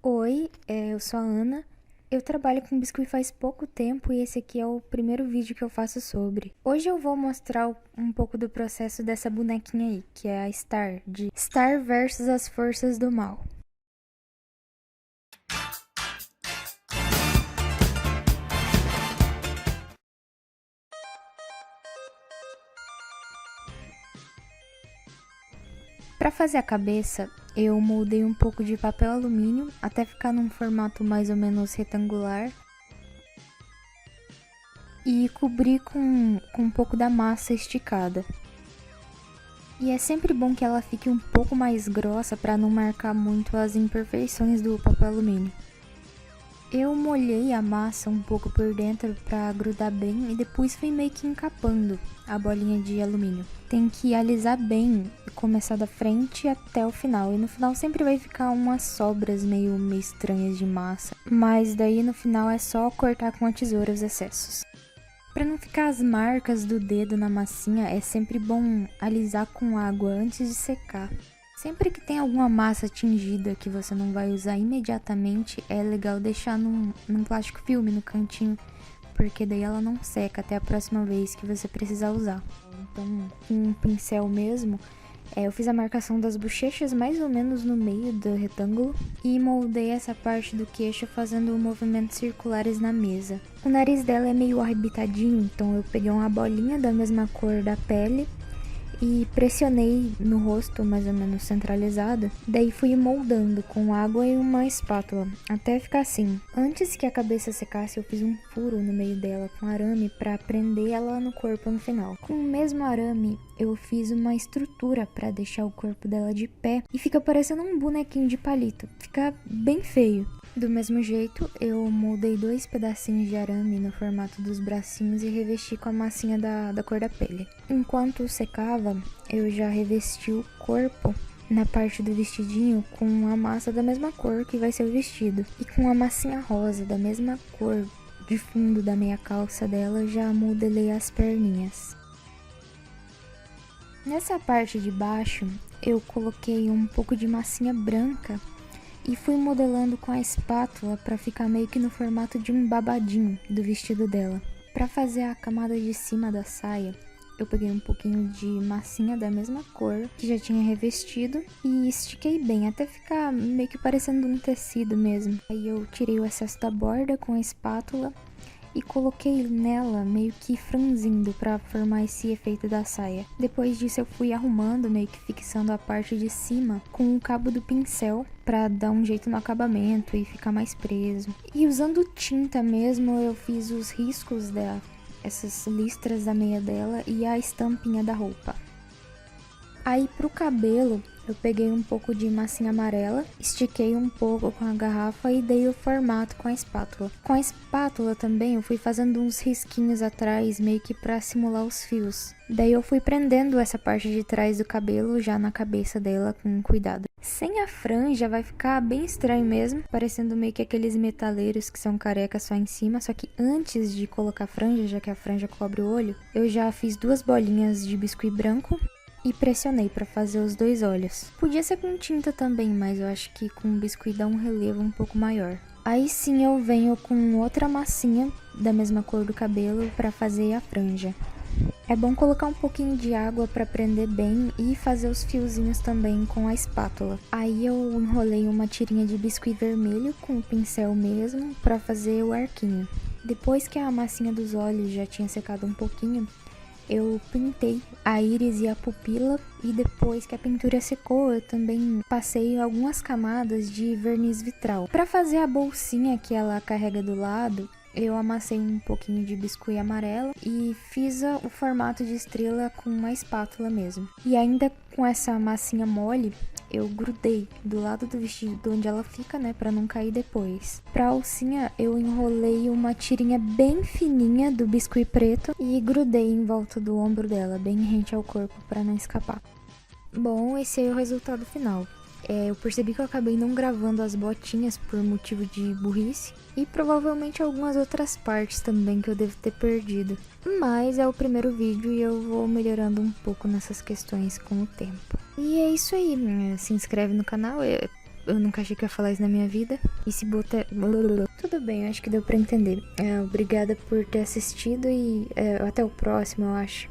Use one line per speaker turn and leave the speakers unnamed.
Oi, eu sou a Ana. Eu trabalho com biscuit faz pouco tempo e esse aqui é o primeiro vídeo que eu faço sobre. Hoje eu vou mostrar um pouco do processo dessa bonequinha aí, que é a Star, de Star versus as Forças do Mal. Para fazer a cabeça, eu moldei um pouco de papel alumínio até ficar num formato mais ou menos retangular e cobri com um pouco da massa esticada. E é sempre bom que ela fique um pouco mais grossa para não marcar muito as imperfeições do papel alumínio. Eu molhei a massa um pouco por dentro para grudar bem e depois fui meio que encapando a bolinha de alumínio. Tem que alisar bem e começar da frente até o final. E no final sempre vai ficar umas sobras meio estranhas de massa. Mas daí no final é só cortar com a tesoura os excessos. Para não ficar as marcas do dedo na massinha, é sempre bom alisar com água antes de secar. Sempre que tem alguma massa tingida que você não vai usar imediatamente, é legal deixar num plástico filme no cantinho, porque daí ela não seca até a próxima vez que você precisar usar. Então, com um pincel mesmo, eu fiz a marcação das bochechas mais ou menos no meio do retângulo e moldei essa parte do queixo fazendo movimentos circulares na mesa. O nariz dela é meio arrebitadinho, então eu peguei uma bolinha da mesma cor da pele e pressionei no rosto, mais ou menos centralizado. Daí fui moldando com água e uma espátula, até ficar assim. Antes que a cabeça secasse, eu fiz um furo no meio dela com arame para prender ela no corpo no final. Com o mesmo arame, eu fiz uma estrutura para deixar o corpo dela de pé e fica parecendo um bonequinho de palito. Fica bem feio. Do mesmo jeito, eu moldei 2 pedacinhos de arame no formato dos bracinhos e revesti com a massinha da cor da pele. Enquanto secava, eu já revesti o corpo na parte do vestidinho com a massa da mesma cor que vai ser o vestido. E com a massinha rosa da mesma cor de fundo da meia calça dela, já modelei as perninhas. Nessa parte de baixo, eu coloquei um pouco de massinha branca e fui modelando com a espátula para ficar meio que no formato de um babadinho do vestido dela. Para fazer a camada de cima da saia, eu peguei um pouquinho de massinha da mesma cor que já tinha revestido e estiquei bem até ficar meio que parecendo um tecido mesmo. Aí eu tirei o excesso da borda com a espátula e coloquei nela meio que franzindo para formar esse efeito da saia. Depois disso eu fui arrumando, meio que fixando a parte de cima com o cabo do pincel para dar um jeito no acabamento e ficar mais preso. E usando tinta mesmo, eu fiz os riscos essas listras da meia dela e a estampinha da roupa. Aí pro cabelo, eu peguei um pouco de massinha amarela, estiquei um pouco com a garrafa e dei o formato com a espátula. Com a espátula também eu fui fazendo uns risquinhos atrás, meio que pra simular os fios. Daí eu fui prendendo essa parte de trás do cabelo já na cabeça dela com cuidado. Sem a franja vai ficar bem estranho mesmo, parecendo meio que aqueles metaleiros que são carecas só em cima. Só que antes de colocar a franja, já que a franja cobre o olho, eu já fiz 2 bolinhas de biscuit branco e pressionei para fazer os 2 olhos. Podia ser com tinta também, mas eu acho que com biscuit dá um relevo um pouco maior. Aí sim eu venho com outra massinha da mesma cor do cabelo para fazer a franja. É bom colocar um pouquinho de água para prender bem e fazer os fiozinhos também com a espátula. Aí eu enrolei uma tirinha de biscuit vermelho com o pincel mesmo para fazer o arquinho. Depois que a massinha dos olhos já tinha secado um pouquinho, eu pintei a íris e a pupila e depois que a pintura secou, eu também passei algumas camadas de verniz vitral. Para fazer a bolsinha que ela carrega do lado, eu amassei um pouquinho de biscuit amarelo e fiz o formato de estrela com uma espátula mesmo. E ainda com essa massinha mole, eu grudei do lado do vestido onde ela fica, né, pra não cair depois. Pra alcinha, eu enrolei uma tirinha bem fininha do biscuit preto e grudei em volta do ombro dela, bem rente ao corpo pra não escapar. Bom, esse é o resultado final. Eu percebi que eu acabei não gravando as botinhas por motivo de burrice e provavelmente algumas outras partes também que eu devo ter perdido. Mas é o primeiro vídeo e eu vou melhorando um pouco nessas questões com o tempo. E é isso aí, se inscreve no canal, Eu nunca achei que ia falar isso na minha vida. E se botar... Tudo bem, acho que deu pra entender. Obrigada por ter assistido e até o próximo, eu acho.